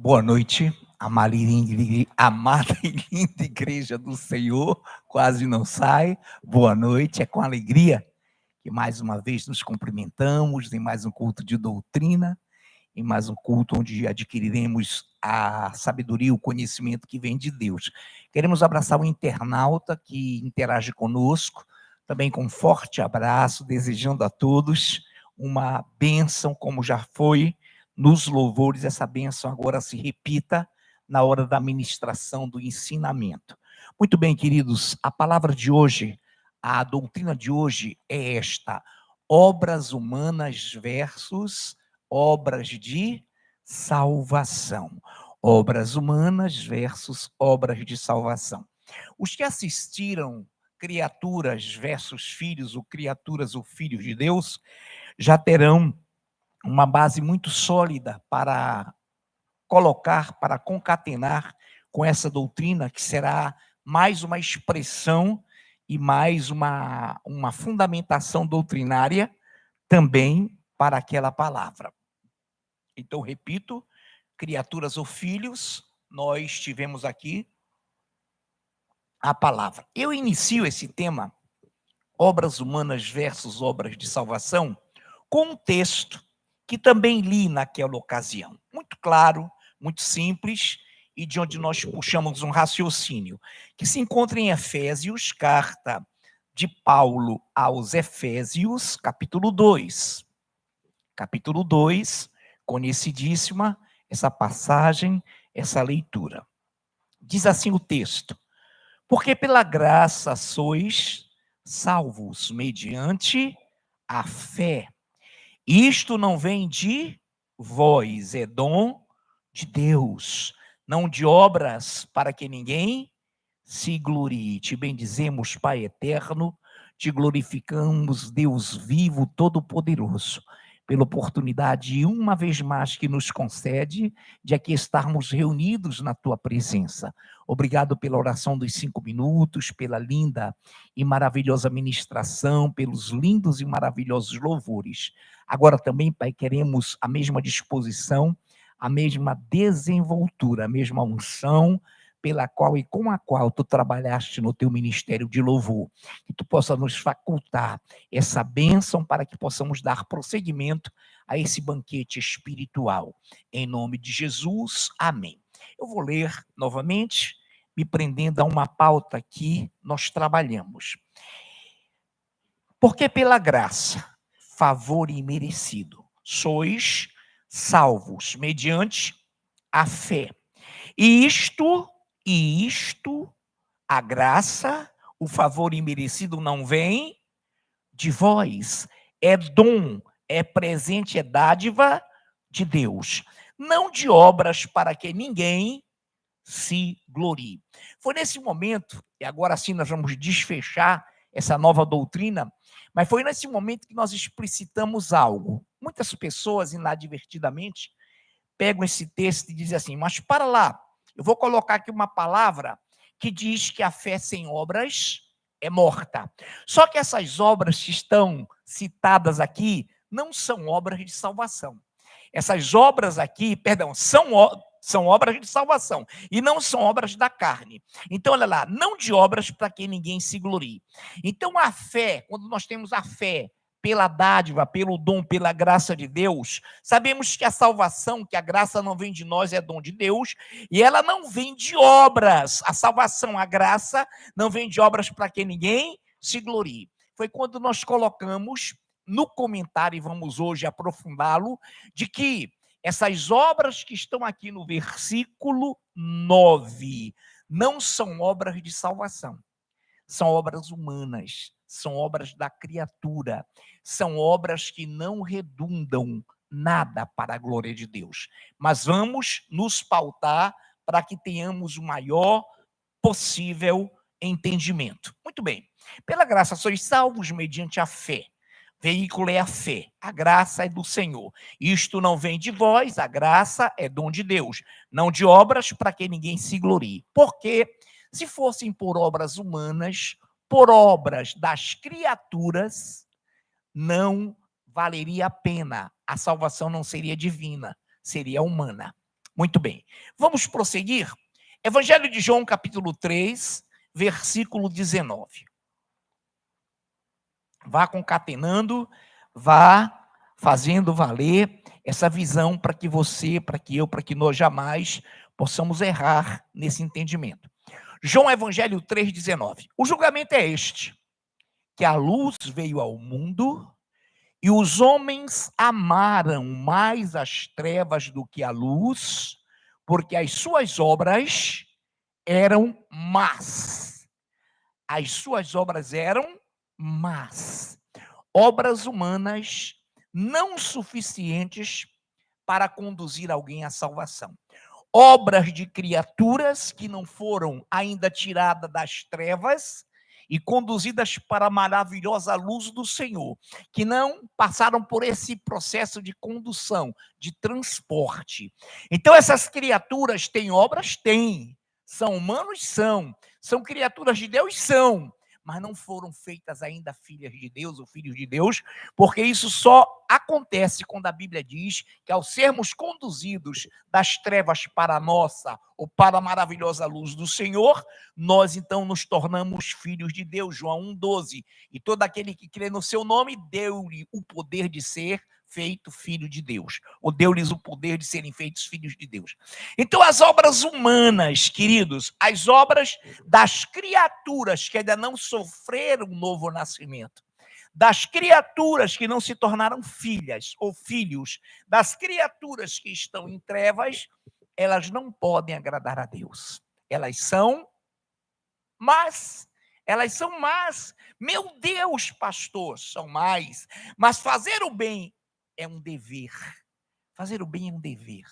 Boa noite, amada e linda Igreja do Senhor, quase não sai. Boa noite, é com alegria que mais uma vez nos cumprimentamos em mais um culto de doutrina, em mais um culto onde adquiriremos a sabedoria e o conhecimento que vem de Deus. Queremos abraçar o internauta que interage conosco, também com um forte abraço, desejando a todos uma bênção, como já foi nos louvores, essa bênção agora se repita na hora da ministração do ensinamento. Muito bem, queridos, a palavra de hoje, a doutrina de hoje é esta: obras humanas versus obras de salvação. Obras humanas versus obras de salvação. Os que assistiram Criaturas versus Filhos, ou Criaturas ou Filhos de Deus, já terão uma base muito sólida para colocar, para concatenar com essa doutrina, que será mais uma expressão e mais uma fundamentação doutrinária também para aquela palavra. Então, repito, criaturas ou filhos, nós tivemos aqui a palavra. Eu inicio esse tema, obras humanas versus obras de salvação, com um texto que também li naquela ocasião. Muito claro, muito simples, e de onde nós puxamos um raciocínio, que se encontra em Efésios, carta de Paulo aos Efésios, capítulo 2. Capítulo 2, conhecidíssima essa passagem, essa leitura. Diz assim o texto: porque pela graça sois salvos mediante a fé. Isto não vem de vós, é dom de Deus, não de obras, para que ninguém se glorie. Te bendizemos, Pai eterno, te glorificamos, Deus vivo, todo-poderoso, pela oportunidade, uma vez mais, que nos concede de aqui estarmos reunidos na tua presença. Obrigado pela oração dos 5 minutos, pela linda e maravilhosa ministração, pelos lindos e maravilhosos louvores. Agora também, Pai, queremos a mesma disposição, a mesma desenvoltura, a mesma unção pela qual e com a qual tu trabalhaste no teu ministério de louvor. Que tu possa nos facultar essa bênção para que possamos dar prosseguimento a esse banquete espiritual. Em nome de Jesus, amém. Eu vou ler novamente, me prendendo a uma pauta que nós trabalhamos. Porque pela graça, favor imerecido, sois salvos mediante a fé. E isto, a graça, o favor imerecido não vem de vós, é dom, é presente, é dádiva de Deus, não de obras para que ninguém se glorie. Foi nesse momento, e agora sim nós vamos desfechar essa nova doutrina, mas foi nesse momento que nós explicitamos algo. Muitas pessoas, inadvertidamente, pegam esse texto e dizem assim: mas para lá, eu vou colocar aqui uma palavra que diz que a fé sem obras é morta. Só que essas obras que estão citadas aqui não são obras de salvação. Essas obras aqui, são obras de salvação e não são obras da carne. Então, olha lá, não de obras para que ninguém se glorie. Então, a fé, quando nós temos a fé pela dádiva, pelo dom, pela graça de Deus, sabemos que a salvação, que a graça não vem de nós, é dom de Deus, e ela não vem de obras. A salvação, a graça, não vem de obras para que ninguém se glorie. Foi quando nós colocamos no comentário, e vamos hoje aprofundá-lo, de que essas obras que estão aqui no versículo 9 não são obras de salvação, são obras humanas, são obras da criatura, são obras que não redundam nada para a glória de Deus. Mas vamos nos pautar para que tenhamos o maior possível entendimento. Muito bem. Pela graça sois salvos mediante a fé. Veículo é a fé, a graça é do Senhor. Isto não vem de vós, a graça é dom de Deus, não de obras para que ninguém se glorie. Porque se fossem por obras humanas, por obras das criaturas, não valeria a pena. A salvação não seria divina, seria humana. Muito bem. Vamos prosseguir. Evangelho de João, capítulo 3, versículo 19. Vá concatenando, vá fazendo valer essa visão para que você, para que eu, para que nós jamais possamos errar nesse entendimento. João Evangelho 3,19. O julgamento é este, que a luz veio ao mundo e os homens amaram mais as trevas do que a luz, porque as suas obras eram más. As suas obras eram más. Obras humanas não suficientes para conduzir alguém à salvação. Obras de criaturas que não foram ainda tiradas das trevas e conduzidas para a maravilhosa luz do Senhor, que não passaram por esse processo de condução, de transporte. Então, essas criaturas têm obras? Têm. São humanos? São criaturas de Deus? São. Mas não foram feitas ainda filhas de Deus ou filhos de Deus, porque isso só acontece quando a Bíblia diz que ao sermos conduzidos das trevas para a nossa ou para a maravilhosa luz do Senhor, nós então nos tornamos filhos de Deus, João 1,12. E todo aquele que crê no seu nome, deu-lhe o poder de ser feito filho de Deus, ou deu-lhes o poder de serem feitos filhos de Deus. Então, as obras humanas, queridos, as obras das criaturas que ainda não sofreram um novo nascimento, das criaturas que não se tornaram filhas ou filhos, das criaturas que estão em trevas, elas não podem agradar a Deus. Elas são más. Elas são más. Meu Deus, pastor, são más. Mas fazer o bem é um dever. Fazer o bem é um dever.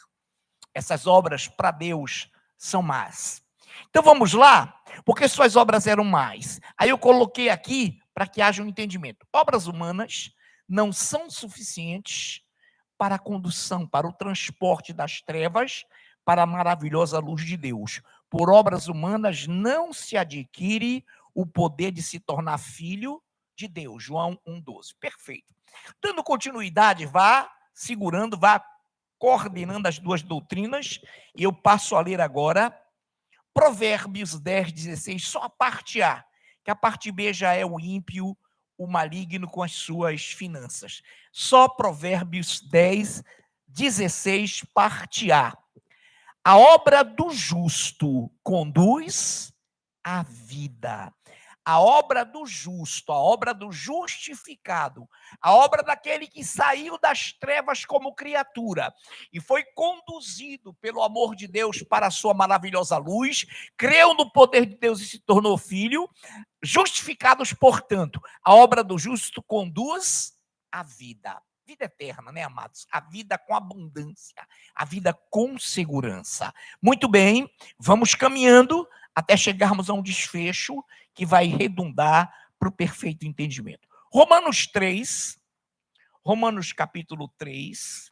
Essas obras para Deus são más. Então vamos lá, porque suas obras eram más. Aí eu coloquei aqui para que haja um entendimento. Obras humanas não são suficientes para a condução, para o transporte das trevas para a maravilhosa luz de Deus. Por obras humanas não se adquire o poder de se tornar filho de Deus. João 1,12. Perfeito. Dando continuidade, vá segurando, vá coordenando as duas doutrinas, e eu passo a ler agora Provérbios 10,16, só a parte A, que a parte B já é o ímpio, o maligno com as suas finanças. Só Provérbios 10,16, parte A. A obra do justo conduz à vida. A obra do justo, a obra do justificado, a obra daquele que saiu das trevas como criatura e foi conduzido pelo amor de Deus para a sua maravilhosa luz, creu no poder de Deus e se tornou filho, justificados, portanto, a obra do justo conduz à vida. Vida eterna, né, amados? A vida com abundância, a vida com segurança. Muito bem, vamos caminhando até chegarmos a um desfecho que vai redundar para o perfeito entendimento. Romanos capítulo 3,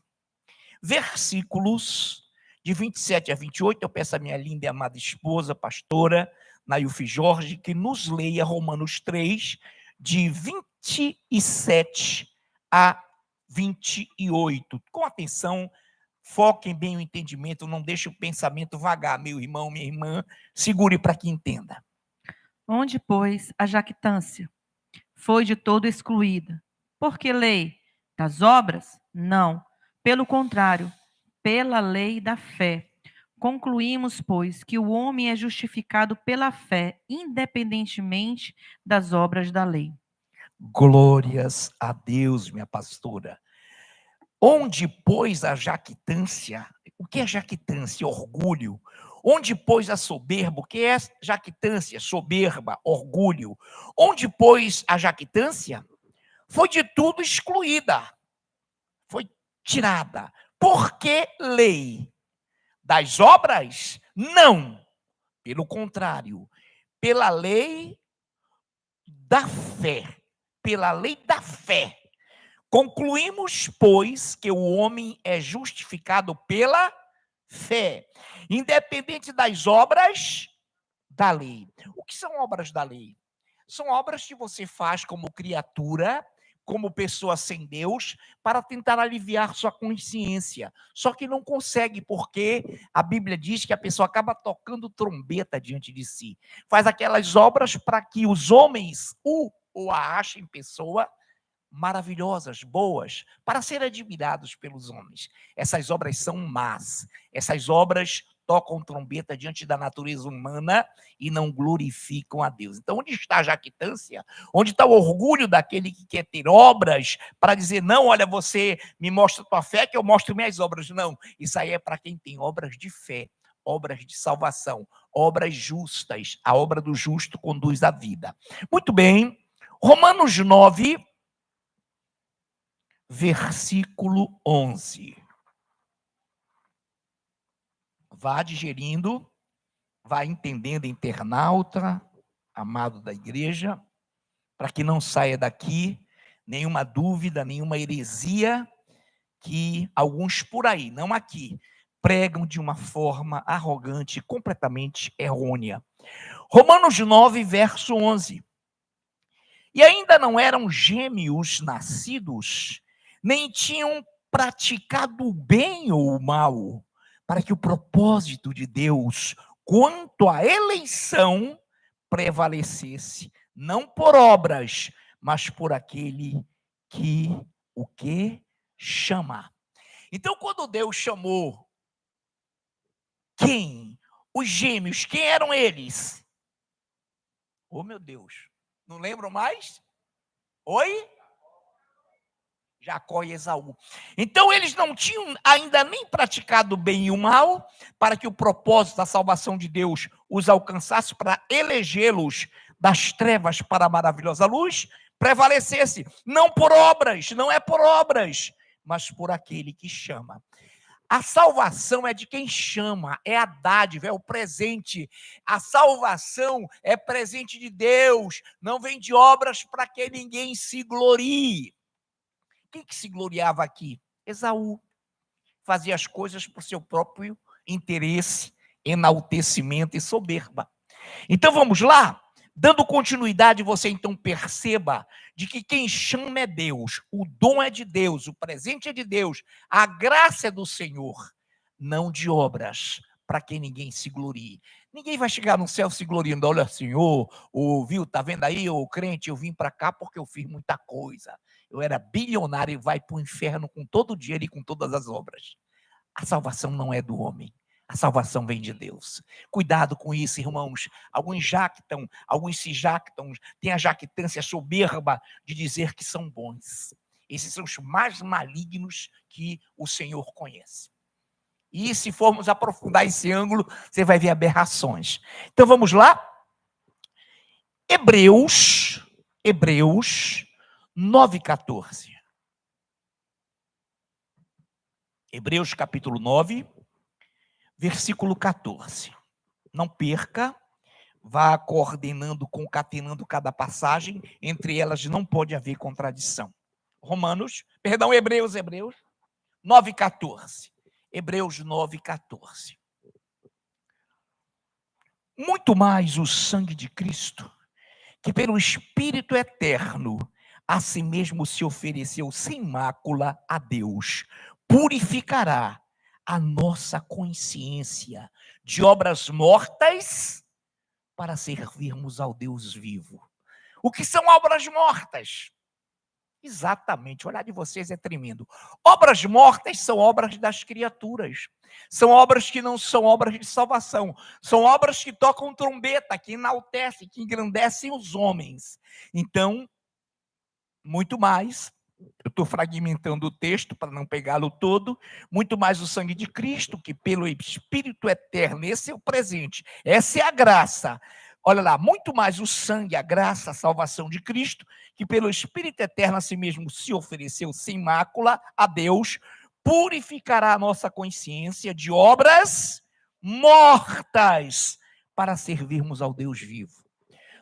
versículos de 27 a 28, eu peço à minha linda e amada esposa, pastora Nailfe Jorge, que nos leia Romanos 3, de 27 a 28. Com atenção, foquem bem o entendimento, não deixe o pensamento vagar, meu irmão, minha irmã, segure para que entenda. Onde, pois, a jactância foi de todo excluída. Por que lei? Das obras? Não. Pelo contrário, pela lei da fé. Concluímos, pois, que o homem é justificado pela fé, independentemente das obras da lei. Glórias a Deus, minha pastora. Onde, pois, a jactância? O que é jactância? Orgulho. Onde, pois, a soberba? O que é jactância? Soberba, orgulho. Onde, pois, a jactância? Foi de tudo excluída. Foi tirada. Por que lei? Das obras? Não. Pelo contrário, pela lei da fé. Pela lei da fé. Concluímos, pois, que o homem é justificado pela fé, independente das obras da lei. O que são obras da lei? São obras que você faz como criatura como pessoa sem Deus, para tentar aliviar sua consciência. Só que não consegue, porque a Bíblia diz que a pessoa acaba tocando trombeta diante de si. Faz aquelas obras para que os homens o ou a achem pessoa maravilhosas, boas, para serem admirados pelos homens. Essas obras são más. Essas obras tocam trombeta diante da natureza humana e não glorificam a Deus. Então, onde está a jactância? Onde está o orgulho daquele que quer ter obras para dizer, não, olha, você me mostra tua fé que eu mostro minhas obras. Não, isso aí é para quem tem obras de fé, obras de salvação, obras justas. A obra do justo conduz à vida. Muito bem, Romanos 9, versículo 11. Vá digerindo, vá entendendo, internauta, amado da igreja, para que não saia daqui nenhuma dúvida, nenhuma heresia que alguns por aí, não aqui, pregam de uma forma arrogante, completamente errônea. Romanos 9, verso 11. E ainda não eram gêmeos nascidos, nem tinham praticado o bem ou o mal, para que o propósito de Deus quanto à eleição prevalecesse, não por obras, mas por aquele que o que chama. Então, quando Deus chamou quem? Os gêmeos, quem eram eles? Oh, meu Deus, não lembro mais? Oi? Jacó e Esaú. Então eles não tinham ainda nem praticado o bem e o mal, para que o propósito da salvação de Deus os alcançasse, para elegê-los das trevas para a maravilhosa luz, prevalecesse, não por obras, não é por obras, mas por aquele que chama. A salvação é de quem chama, é a dádiva, é o presente. A salvação é presente de Deus, não vem de obras para que ninguém se glorie. Quem que se gloriava aqui? Esaú. Fazia as coisas por seu próprio interesse, enaltecimento e soberba. Então vamos lá? Dando continuidade, você então perceba de que quem chama é Deus, o dom é de Deus, o presente é de Deus, a graça é do Senhor, não de obras, para que ninguém se glorie. Ninguém vai chegar no céu se gloriando, olha, Senhor, viu, tá vendo aí, ô crente, eu vim para cá porque eu fiz muita coisa. Eu era bilionário e vai para o inferno com todo o dinheiro e com todas as obras. A salvação não é do homem. A salvação vem de Deus. Cuidado com isso, irmãos. Alguns jactam, alguns se jactam, têm a jactância soberba de dizer que são bons. Esses são os mais malignos que o Senhor conhece. E se formos aprofundar esse ângulo, você vai ver aberrações. Então vamos lá? Hebreus 9:14. Hebreus capítulo 9, versículo 14. Não perca, vá coordenando, concatenando cada passagem, entre elas não pode haver contradição. Hebreus 9:14. Hebreus 9:14. Muito mais o sangue de Cristo, que pelo Espírito eterno a si mesmo se ofereceu sem mácula a Deus, purificará a nossa consciência de obras mortas para servirmos ao Deus vivo. O que são obras mortas? Exatamente, o olhar de vocês é tremendo. Obras mortas são obras das criaturas. São obras que não são obras de salvação. São obras que tocam trombeta, que enaltecem, que engrandecem os homens. Então, muito mais, eu estou fragmentando o texto para não pegá-lo todo, muito mais o sangue de Cristo, que pelo Espírito eterno, esse é o presente, essa é a graça. Olha lá, muito mais o sangue, a graça, a salvação de Cristo, que pelo Espírito eterno a si mesmo se ofereceu sem mácula a Deus, purificará a nossa consciência de obras mortas para servirmos ao Deus vivo.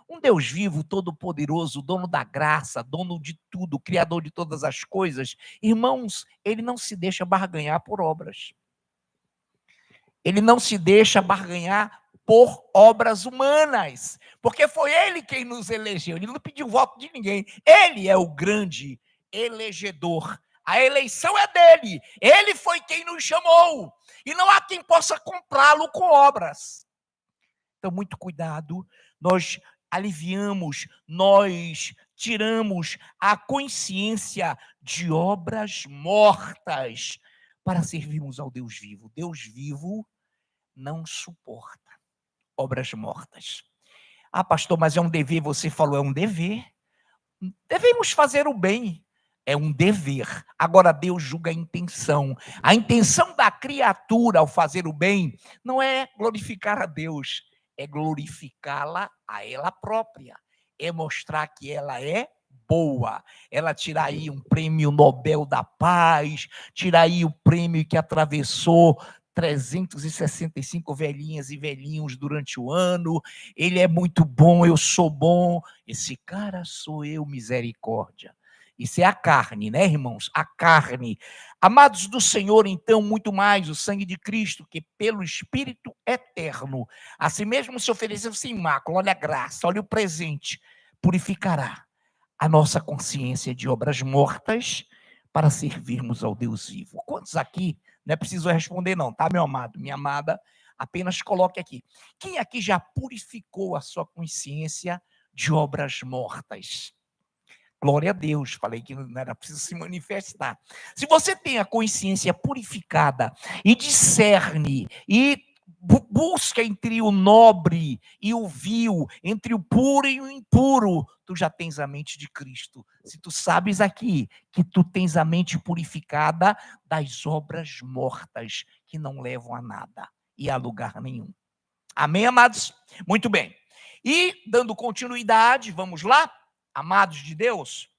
Um Deus vivo, todo-poderoso, dono da graça, dono de tudo, criador de todas as coisas, irmãos, ele não se deixa barganhar por obras. Ele não se deixa barganhar por obras humanas, porque foi ele quem nos elegeu, ele não pediu voto de ninguém. Ele é o grande elegedor. A eleição é dele. Ele foi quem nos chamou. E não há quem possa comprá-lo com obras. Então, muito cuidado. Nós aliviamos, nós tiramos a consciência de obras mortas para servirmos ao Deus vivo. Deus vivo não suporta obras mortas. Ah, pastor, mas é um dever, você falou, é um dever. Devemos fazer o bem, é um dever. Agora, Deus julga a intenção. A intenção da criatura ao fazer o bem não é glorificar a Deus, é glorificá-la a ela própria. É mostrar que ela é boa. Ela tirar aí um prêmio Nobel da Paz, tirar aí o prêmio que atravessou 365 velhinhas e velhinhos durante o ano. Ele é muito bom, eu sou bom. Esse cara sou eu, misericórdia. Isso é a carne, né, irmãos? A carne. Amados do Senhor, então, muito mais o sangue de Cristo, que pelo Espírito eterno, a si mesmo se ofereceu sem mácula, olha a graça, olha o presente, purificará a nossa consciência de obras mortas para servirmos ao Deus vivo. Quantos aqui, não é preciso responder não, tá, meu amado, minha amada? Apenas coloque aqui. Quem aqui já purificou a sua consciência de obras mortas? Glória a Deus, falei que não era preciso se manifestar. Se você tem a consciência purificada e discerne e busca entre o nobre e o vil, entre o puro e o impuro, tu já tens a mente de Cristo. Se tu sabes aqui que tu tens a mente purificada das obras mortas que não levam a nada e a lugar nenhum. Amém, amados? Muito bem. E, dando continuidade, vamos lá? Amados de Deus,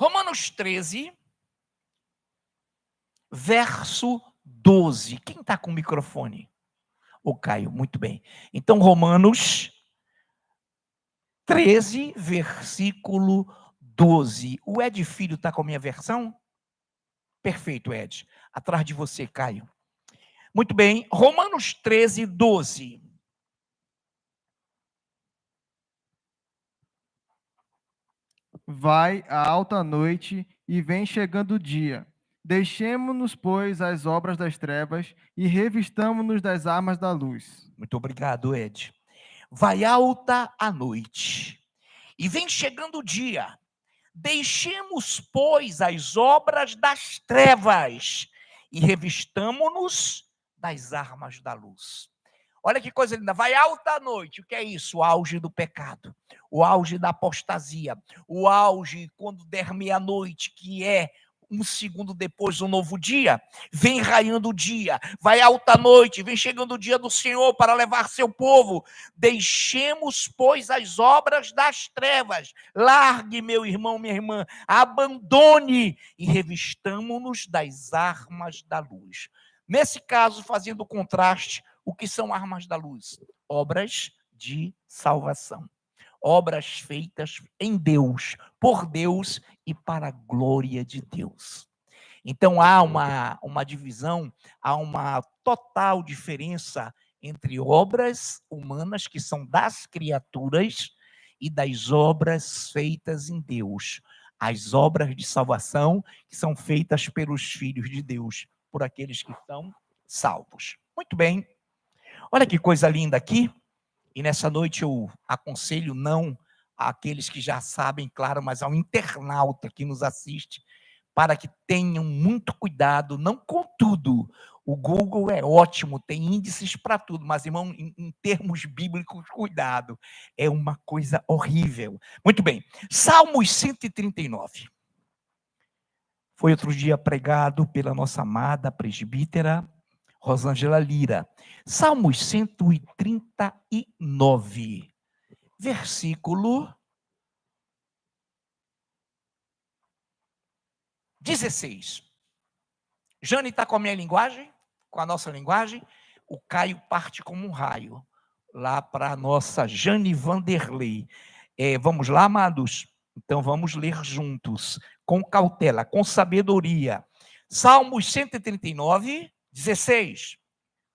Romanos 13, verso 12. Quem está com o microfone? O Caio, muito bem. Então, Romanos 13, versículo 12. O Ed Filho está com a minha versão? Perfeito, Ed. Atrás de você, Caio. Muito bem, Romanos 13, 12. Vai a alta noite e vem chegando o dia. Deixemo-nos, pois, as obras das trevas e revistamo-nos das armas da luz. Muito obrigado, Ed. Vai alta a noite e vem chegando o dia. Deixemos, pois, as obras das trevas e revistamo-nos das armas da luz. Olha que coisa linda, vai alta a noite, o que é isso? O auge do pecado, o auge da apostasia, o auge quando der meia-noite, que é um segundo depois do novo dia, vem raiando o dia, vai alta a noite, vem chegando o dia do Senhor para levar seu povo. Deixemos, pois, as obras das trevas, largue, meu irmão, minha irmã, abandone e revistamo-nos das armas da luz. Nesse caso, fazendo o contraste, o que são armas da luz? Obras de salvação. Obras feitas em Deus, por Deus e para a glória de Deus. Então há uma divisão, há uma total diferença entre obras humanas, que são das criaturas, e das obras feitas em Deus. As obras de salvação que são feitas pelos filhos de Deus, por aqueles que são salvos. Muito bem. Olha que coisa linda aqui. E nessa noite eu aconselho não àqueles que já sabem, claro, mas ao internauta que nos assiste, para que tenham muito cuidado, não com tudo. O Google é ótimo, tem índices para tudo, mas, irmão, em termos bíblicos, cuidado. É uma coisa horrível. Muito bem. Salmos 139. Foi outro dia pregado pela nossa amada presbítera Rosângela Lira. Salmos 139, versículo 16. Jane está com a minha linguagem? Com a nossa linguagem? O Caio parte como um raio. Lá para a nossa Jane Vanderlei. Vamos lá, amados? Então vamos ler juntos, com cautela, com sabedoria. Salmos 139, 16.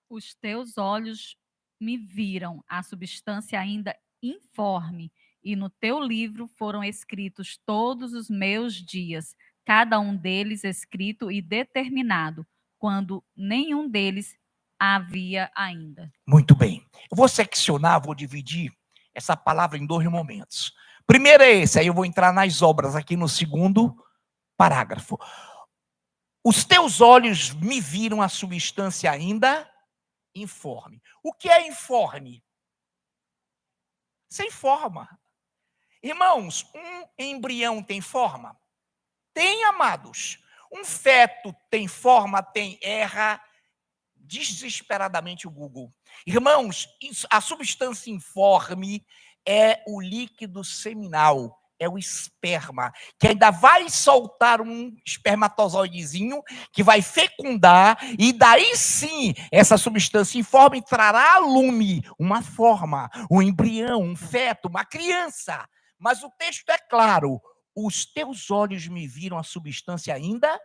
Os teus olhos me viram a substância ainda informe, e no teu livro foram escritos todos os meus dias, cada um deles escrito e determinado, quando nenhum deles havia ainda. Muito bem. Eu vou seccionar, vou dividir essa palavra em 2 momentos. Primeiro é esse, aí eu vou entrar nas obras aqui no segundo parágrafo. Os teus olhos me viram a substância ainda informe. O que é informe? Sem forma. Irmãos, um embrião tem forma? Tem, amados. Um feto tem forma? Tem. Erra desesperadamente o Google. Irmãos, a substância informe é o líquido seminal, é o esperma, que ainda vai soltar um espermatozoidezinho que vai fecundar, e daí sim, essa substância informe trará a lume, uma forma, um embrião, um feto, uma criança. Mas o texto é claro: os teus olhos me viram a substância ainda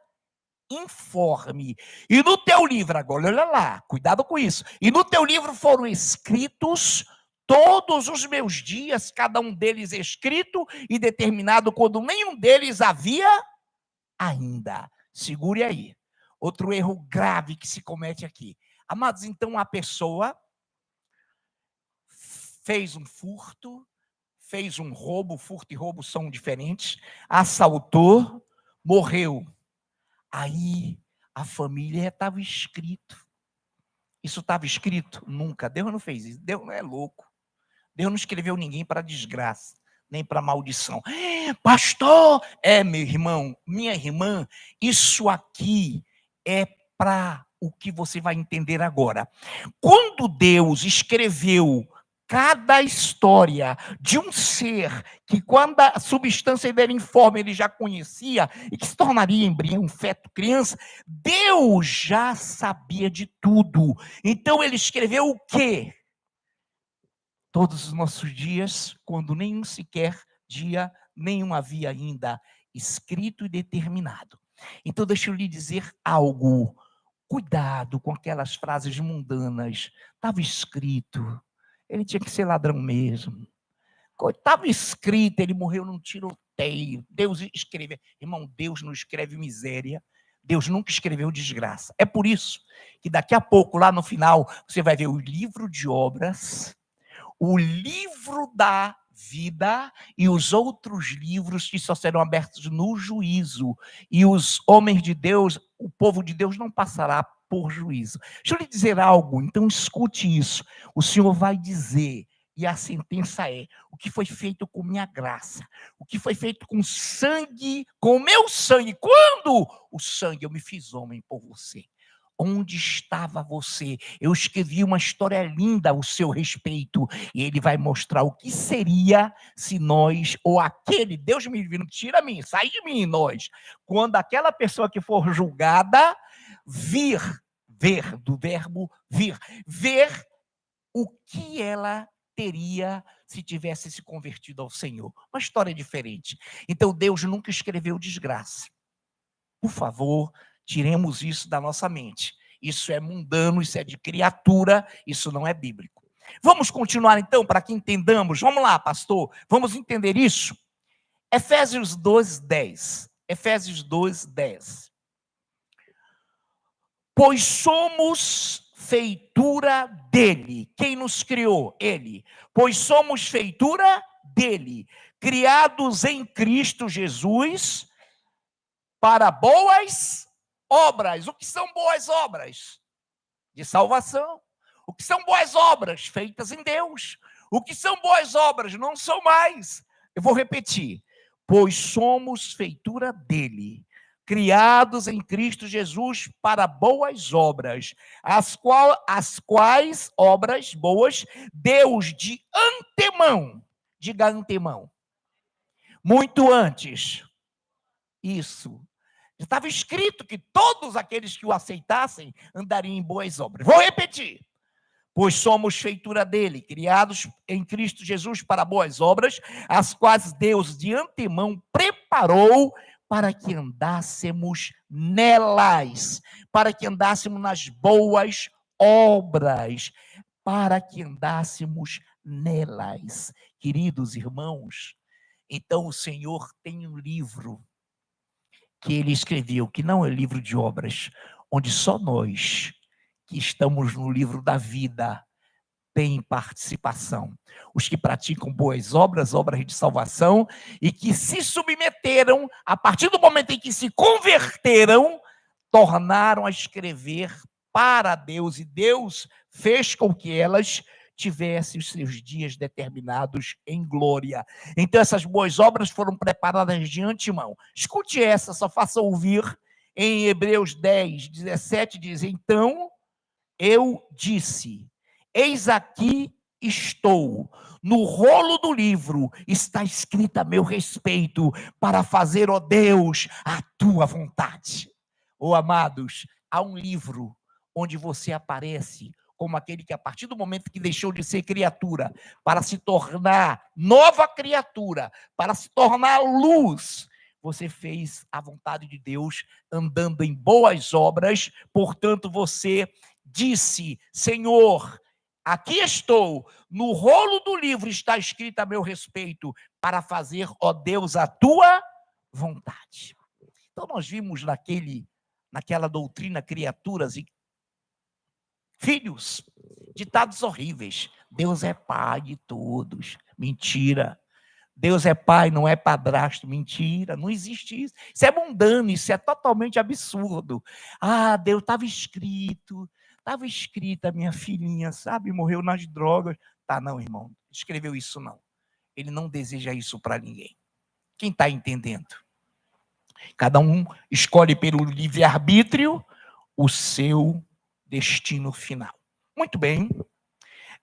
informe. E no teu livro, agora olha lá, cuidado com isso. E no teu livro foram escritos todos os meus dias, cada um deles escrito e determinado, quando nenhum deles havia ainda. Segure aí. Outro erro grave que se comete aqui. Amados, então a pessoa fez um furto, fez um roubo, furto e roubo são diferentes, assaltou, morreu. Aí a família estava escrito. Isso estava escrito? Nunca. Deus não fez isso. Deus não é louco. Deus não escreveu ninguém para desgraça, nem para maldição. Pastor, meu irmão, minha irmã, isso aqui é para o que você vai entender agora. Quando Deus escreveu cada história de um ser que, quando a substância era informe, ele já conhecia, e que se tornaria embrião, feto, criança, Deus já sabia de tudo. Então ele escreveu o quê? Todos os nossos dias, quando nenhum sequer dia, nenhum havia ainda escrito e determinado. Então deixa eu lhe dizer algo. Cuidado com aquelas frases mundanas. Estava escrito. Ele tinha que ser ladrão mesmo. Estava escrito, ele morreu num tiroteio. Deus escreveu. Irmão, Deus não escreve miséria. Deus nunca escreveu desgraça. É por isso que daqui a pouco, lá no final, você vai ver o livro de obras, o livro da vida e os outros livros que só serão abertos no juízo. E os homens de Deus, o povo de Deus não passará por juízo. Deixa eu lhe dizer algo, então escute isso. O Senhor vai dizer, e a sentença é: o que foi feito com minha graça, o que foi feito com sangue, com o meu sangue, quando o sangue eu me fiz homem por você. Onde estava você? Eu escrevi uma história linda ao seu respeito, e ele vai mostrar o que seria se nós, ou aquele, Deus me livre, tira mim, sai de mim, nós, quando aquela pessoa que for julgada, ver, do verbo vir, ver o que ela teria se tivesse se convertido ao Senhor. Uma história diferente. Então Deus nunca escreveu desgraça. Por favor, tiremos isso da nossa mente. Isso é mundano, isso é de criatura, isso não é bíblico. Vamos continuar então, para que entendamos. Vamos lá, pastor, vamos entender isso? Efésios 2:10. Efésios 2:10. Pois somos feitura dele. Quem nos criou? Ele. Pois somos feitura dele, criados em Cristo Jesus para boas obras. O que são boas obras? De salvação. O que são boas obras? Feitas em Deus. O que são boas obras? Não são mais. Eu vou repetir. Pois somos feitura dele, criados em Cristo Jesus para boas obras, as quais obras boas Deus de antemão, diga antemão, muito antes, isso, estava escrito que todos aqueles que o aceitassem andariam em boas obras. Vou repetir. Pois somos feitura dele, criados em Cristo Jesus para boas obras, as quais Deus de antemão preparou para que andássemos nelas, para que andássemos nas boas obras, para que andássemos nelas. Queridos irmãos, então o Senhor tem um livro que ele escreveu, que não é livro de obras, onde só nós que estamos no livro da vida têm participação. Os que praticam boas obras, obras de salvação, e que se submeteram, a partir do momento em que se converteram, tornaram a escrever para Deus, e Deus fez com que elas tivessem os seus dias determinados em glória. Então essas boas obras foram preparadas de antemão. Escute essa, só faça ouvir. Em Hebreus 10, 17 diz: então eu disse, eis aqui estou, no rolo do livro está escrita a meu respeito, para fazer, ó Deus, a tua vontade. Ó amados, há um livro onde você aparece como aquele que, a partir do momento que deixou de ser criatura, para se tornar nova criatura, para se tornar luz, você fez a vontade de Deus, andando em boas obras. Portanto, você disse: Senhor, aqui estou, no rolo do livro está escrito a meu respeito, para fazer, ó Deus, a tua vontade. Então nós vimos naquela doutrina criaturas e filhos, ditados horríveis. Deus é pai de todos. Mentira. Deus é pai, não é padrasto. Mentira, não existe isso. Isso é mundano, isso é totalmente absurdo. Ah, Deus, estava escrita, minha filhinha, sabe, morreu nas drogas. Tá, não, irmão, escreveu isso não. Ele não deseja isso para ninguém. Quem está entendendo? Cada um escolhe pelo livre-arbítrio o seu destino final. Muito bem.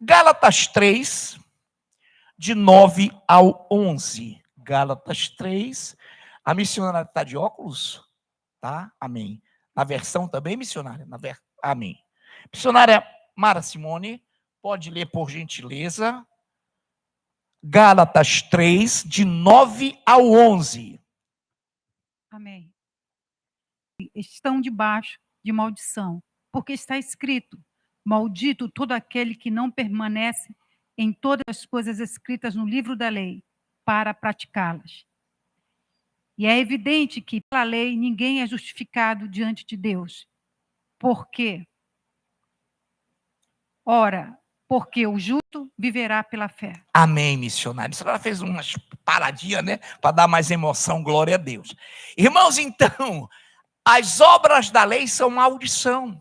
Gálatas 3, de 9 ao 11. Gálatas 3. A missionária está de óculos? Tá? Amém. Na versão também, missionária? Amém. Missionária Mara Simone, pode ler por gentileza. Gálatas 3, de 9 ao 11. Amém. Estão debaixo de maldição, porque está escrito: maldito todo aquele que não permanece em todas as coisas escritas no livro da lei, para praticá-las. E é evidente que, pela lei, ninguém é justificado diante de Deus. Por quê? Ora, porque o justo viverá pela fé. Amém, missionário. A senhora fez umas paradinhas, né? Para dar mais emoção, glória a Deus. Irmãos, então, as obras da lei são maldição.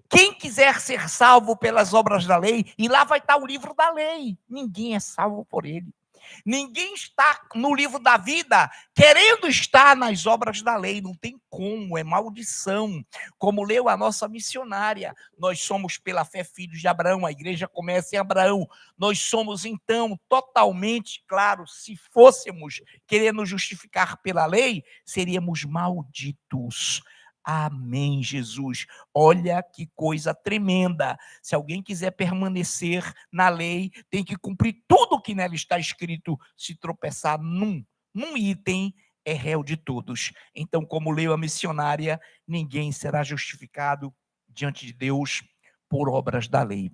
Quem quiser ser salvo pelas obras da lei, e lá vai estar o livro da lei, ninguém é salvo por ele. Ninguém está no livro da vida querendo estar nas obras da lei, não tem como, é maldição. Como leu a nossa missionária, nós somos pela fé filhos de Abraão, a igreja começa em Abraão. Nós somos então totalmente, claro, se fôssemos querer nos justificar pela lei, seríamos malditos. Amém, Jesus. Olha que coisa tremenda. Se alguém quiser permanecer na lei, tem que cumprir tudo o que nela está escrito. Se tropeçar num item, é réu de todos. Então, como leu a missionária, ninguém será justificado diante de Deus por obras da lei,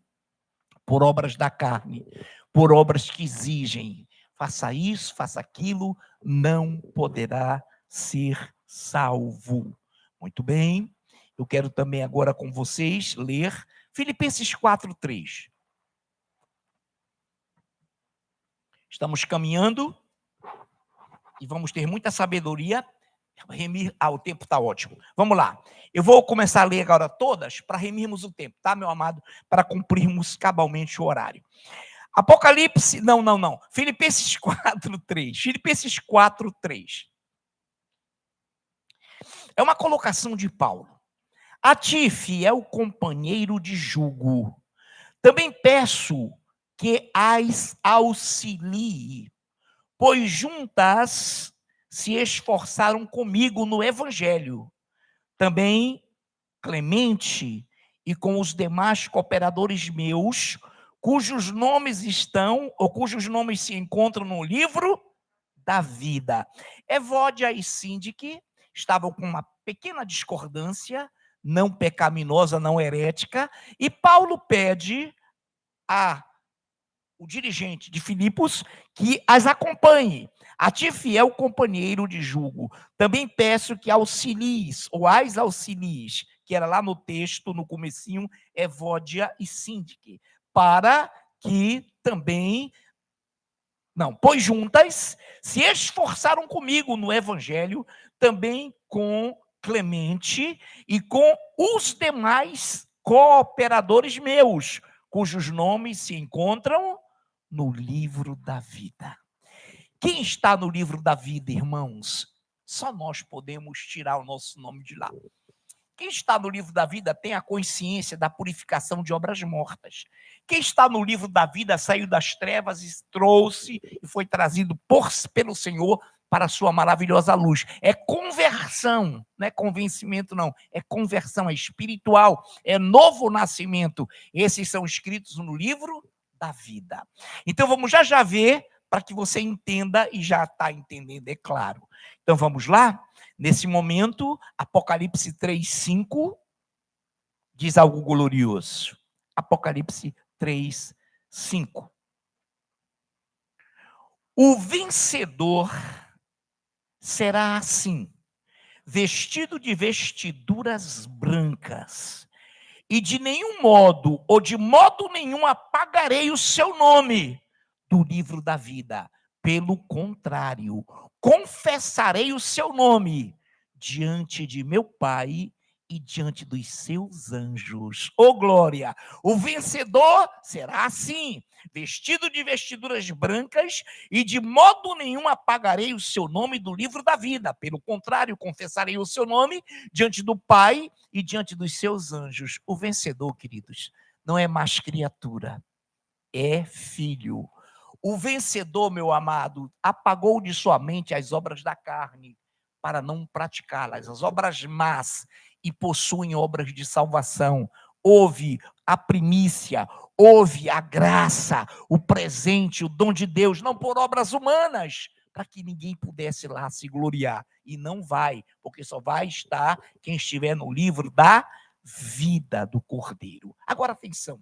por obras da carne, por obras que exigem. Faça isso, faça aquilo, não poderá ser salvo. Muito bem, eu quero também agora com vocês ler Filipenses 4:3. Estamos caminhando e vamos ter muita sabedoria. O tempo está ótimo. Vamos lá. Eu vou começar a ler agora todas para remirmos o tempo, tá, meu amado? Para cumprirmos cabalmente o horário. Apocalipse, não. Filipenses 4:3. Filipenses 4:3. É uma colocação de Paulo. A ti, fiel companheiro de jugo, também peço que as auxilie, pois juntas se esforçaram comigo no evangelho. Também Clemente e com os demais cooperadores meus, cujos nomes se encontram no livro da vida. Evódia e Síndique estavam com uma pequena discordância, não pecaminosa, não herética, e Paulo pede a o dirigente de Filipos, que as acompanhe. A ti, fiel companheiro de jugo, também peço que auxilies, ou as auxilies, que era lá no texto, no comecinho, Evódia e Síndique, para que também, não, pois juntas se esforçaram comigo no evangelho, também com Clemente e com os demais cooperadores meus, cujos nomes se encontram no livro da vida. Quem está no livro da vida, irmãos? Só nós podemos tirar o nosso nome de lá. Quem está no livro da vida tem a consciência da purificação de obras mortas. Quem está no livro da vida saiu das trevas e trouxe e foi trazido pelo Senhor para a sua maravilhosa luz. É conversão, não é convencimento, não. É conversão, é espiritual, é novo nascimento. Esses são escritos no livro da vida. Então vamos já ver, para que você entenda, e já está entendendo, é claro. Então vamos lá? Nesse momento, Apocalipse 3:5 diz algo glorioso. Apocalipse 3:5. O vencedor será assim, vestido de vestiduras brancas, e de nenhum modo, ou de modo nenhum, apagarei o seu nome do livro da vida. Pelo contrário, confessarei o seu nome diante de meu Pai e diante dos seus anjos. Ô glória! O vencedor será assim, vestido de vestiduras brancas, e de modo nenhum apagarei o seu nome do livro da vida. Pelo contrário, confessarei o seu nome diante do Pai e diante dos seus anjos. O vencedor, queridos, não é mais criatura, é filho. O vencedor, meu amado, apagou de sua mente as obras da carne para não praticá-las, as obras más, e possuem obras de salvação. Houve a primícia, houve a graça, o presente, o dom de Deus, não por obras humanas, para que ninguém pudesse lá se gloriar. E não vai, porque só vai estar quem estiver no livro da vida do Cordeiro. Agora, atenção.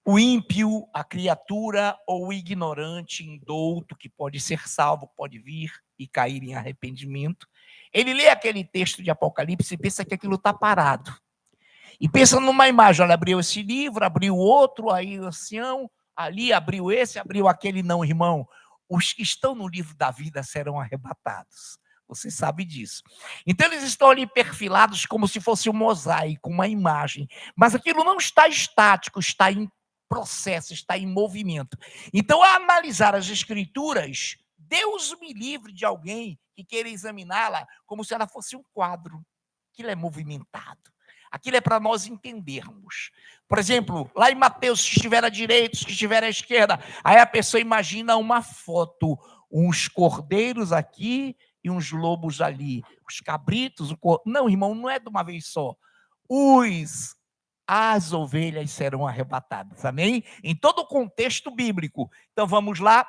O ímpio, a criatura ou o ignorante, indouto, que pode ser salvo, pode vir e cair em arrependimento, ele lê aquele texto de Apocalipse e pensa que aquilo está parado. E pensa numa imagem, olha, abriu esse livro, abriu outro, aí o ancião, ali abriu esse, abriu aquele. Não, irmão. Os que estão no livro da vida serão arrebatados. Você sabe disso. Então eles estão ali perfilados como se fosse um mosaico, uma imagem. Mas aquilo não está estático, está em processo, está em movimento. Então, a analisar as escrituras, Deus me livre de alguém que queira examiná-la como se ela fosse um quadro. Aquilo é movimentado. Aquilo é para nós entendermos. Por exemplo, lá em Mateus, se estiver à direita, se estiver à esquerda, aí a pessoa imagina uma foto, uns cordeiros aqui e uns lobos ali, os cabritos, não, irmão, não é de uma vez só. As ovelhas serão arrebatadas, amém? Em todo o contexto bíblico. Então vamos lá.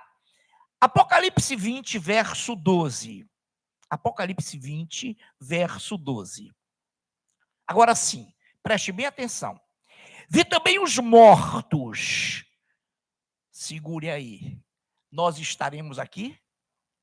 Apocalipse 20, verso 12. Apocalipse 20, verso 12. Agora sim, preste bem atenção. Vi também os mortos. Segure aí. Nós estaremos aqui?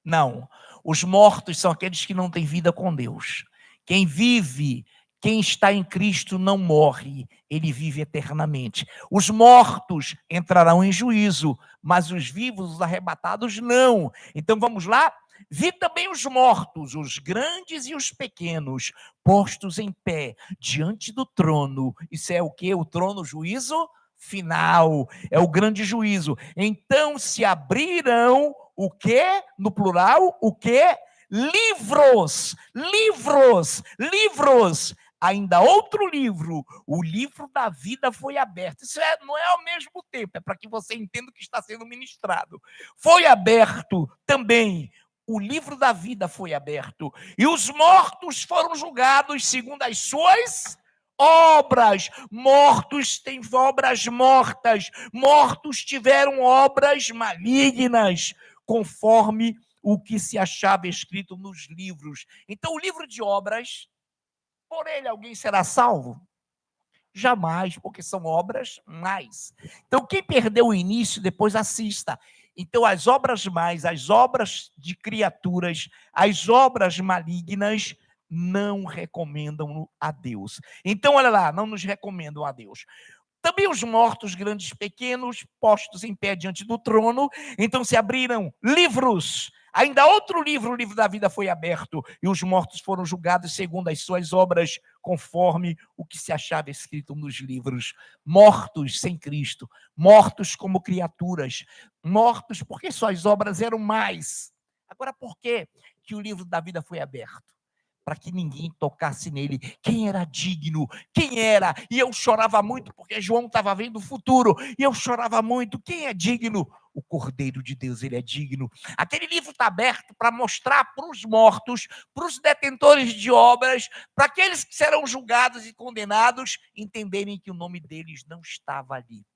Não. Os mortos são aqueles que não têm vida com Deus. Quem vive, quem está em Cristo não morre, ele vive eternamente. Os mortos entrarão em juízo, mas os vivos, os arrebatados, não. Então vamos lá? Vi também os mortos, os grandes e os pequenos, postos em pé diante do trono. Isso é o quê? O trono, juízo final. É o grande juízo. Então se abriram o quê? No plural, o quê? Livros, livros, livros. Ainda outro livro, o livro da vida foi aberto. Isso não é ao mesmo tempo, é para que você entenda o que está sendo ministrado. Foi aberto também. O livro da vida foi aberto. E os mortos foram julgados segundo as suas obras. Mortos têm obras mortas. Mortos tiveram obras malignas, conforme o que se achava escrito nos livros. Então, o livro de obras, por ele alguém será salvo? Jamais, porque são obras mais. Então, quem perdeu o início, depois assista. Então, as obras mais, as obras de criaturas, as obras malignas, não recomendam a Deus. Então, olha lá, não nos recomendam a Deus. Também os mortos, grandes e pequenos, postos em pé diante do trono. Então se abriram livros. Ainda outro livro, o livro da vida, foi aberto, e os mortos foram julgados segundo as suas obras, conforme o que se achava escrito nos livros. Mortos sem Cristo, mortos como criaturas, mortos porque suas obras eram mais. Agora, por que o livro da vida foi aberto? Para que ninguém tocasse nele. Quem era digno? Quem era? E eu chorava muito, porque João estava vendo o futuro, e eu chorava muito. Quem é digno? O Cordeiro de Deus, ele é digno. Aquele livro está aberto para mostrar para os mortos, para os detentores de obras, para aqueles que serão julgados e condenados, entenderem que o nome deles não estava ali.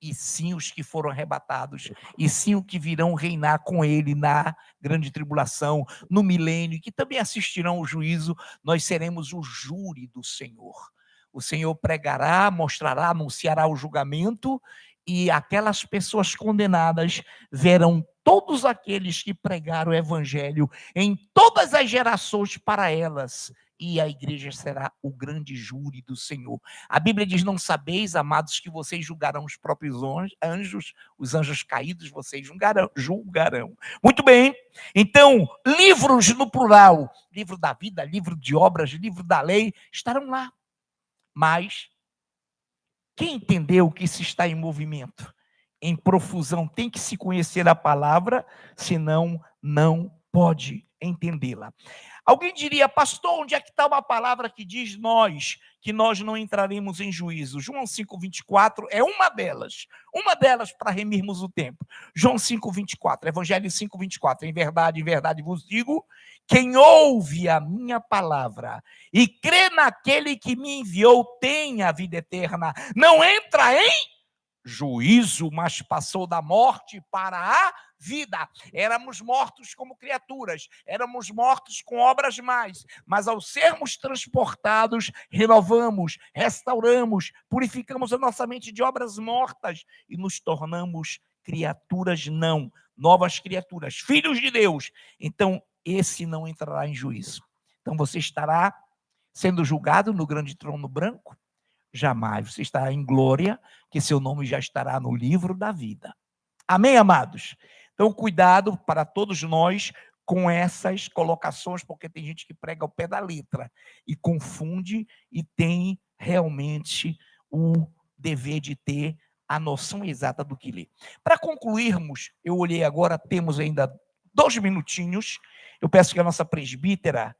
E sim os que foram arrebatados, e sim os que virão reinar com ele na grande tribulação, no milênio, que também assistirão ao juízo. Nós seremos o júri do Senhor. O Senhor pregará, mostrará, anunciará o julgamento, e aquelas pessoas condenadas verão todos aqueles que pregaram o evangelho em todas as gerações para elas, e a igreja será o grande júri do Senhor. A Bíblia diz: não sabeis, amados, que vocês julgarão os próprios anjos, os anjos caídos vocês julgarão. Muito bem, então, livros no plural, livro da vida, livro de obras, livro da lei, estarão lá. Mas quem entendeu que isso está em movimento, em profusão, tem que se conhecer a palavra, senão não pode entendê-la. Alguém diria: pastor, onde é que está uma palavra que diz que nós não entraremos em juízo? João 5,24 é uma delas para remirmos o tempo. João 5,24, Evangelho 5,24, em verdade vos digo, quem ouve a minha palavra e crê naquele que me enviou tem a vida eterna, não entra em juízo, mas passou da morte para a vida. Éramos mortos como criaturas, éramos mortos com obras mais, mas ao sermos transportados, renovamos, restauramos, purificamos a nossa mente de obras mortas e nos tornamos criaturas novas criaturas, filhos de Deus. Então, esse não entrará em juízo. Então, você estará sendo julgado no grande trono branco? Jamais. Você estará em glória, que seu nome já estará no livro da vida. Amém, amados? Então, cuidado para todos nós com essas colocações, porque tem gente que prega ao pé da letra e confunde e tem realmente o dever de ter a noção exata do que lê. Para concluirmos, eu olhei agora, temos ainda 2 minutinhos. Eu peço que a nossa presbítera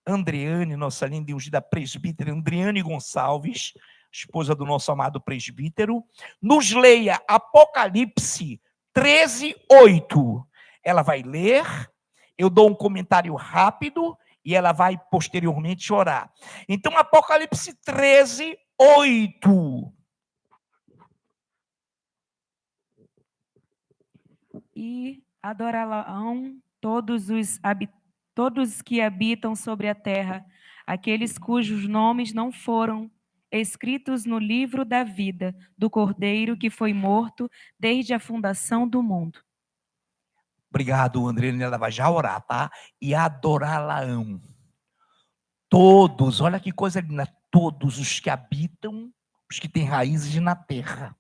Andreane, nossa linda e ungida presbítera Andreane Gonçalves, esposa do nosso amado presbítero, nos leia Apocalipse 13:8. Ela vai ler, eu dou um comentário rápido e ela vai posteriormente orar. Então, Apocalipse 13:8. E adorá-lo-ão todos os que habitam sobre a terra, aqueles cujos nomes não foram escritos no livro da vida do Cordeiro que foi morto desde a fundação do mundo. Obrigado, André. Ela vai já orar, tá? E adorá-lo-ão. Todos, olha que coisa linda. Todos os que habitam, os que têm raízes na terra.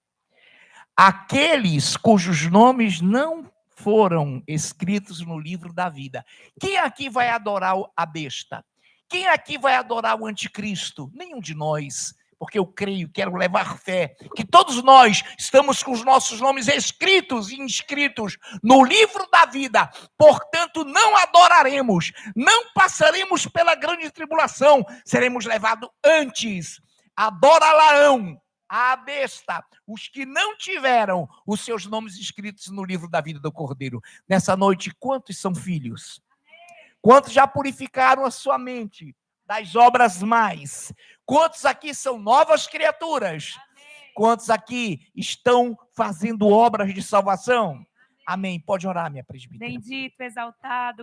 Aqueles cujos nomes não foram escritos no livro da vida. Quem aqui vai adorar a besta? Quem aqui vai adorar o anticristo? Nenhum de nós, porque eu creio, quero levar fé, que todos nós estamos com os nossos nomes escritos e inscritos no livro da vida, portanto não adoraremos, não passaremos pela grande tribulação, seremos levados antes, adorá-lo-ão, a besta, os que não tiveram os seus nomes escritos no livro da vida do Cordeiro. Nessa noite, quantos são filhos? Quantos já purificaram a sua mente das obras mais? Quantos aqui são novas criaturas? Quantos aqui estão fazendo obras de salvação? Amém. Pode orar, minha presbítera. Bendito, exaltado,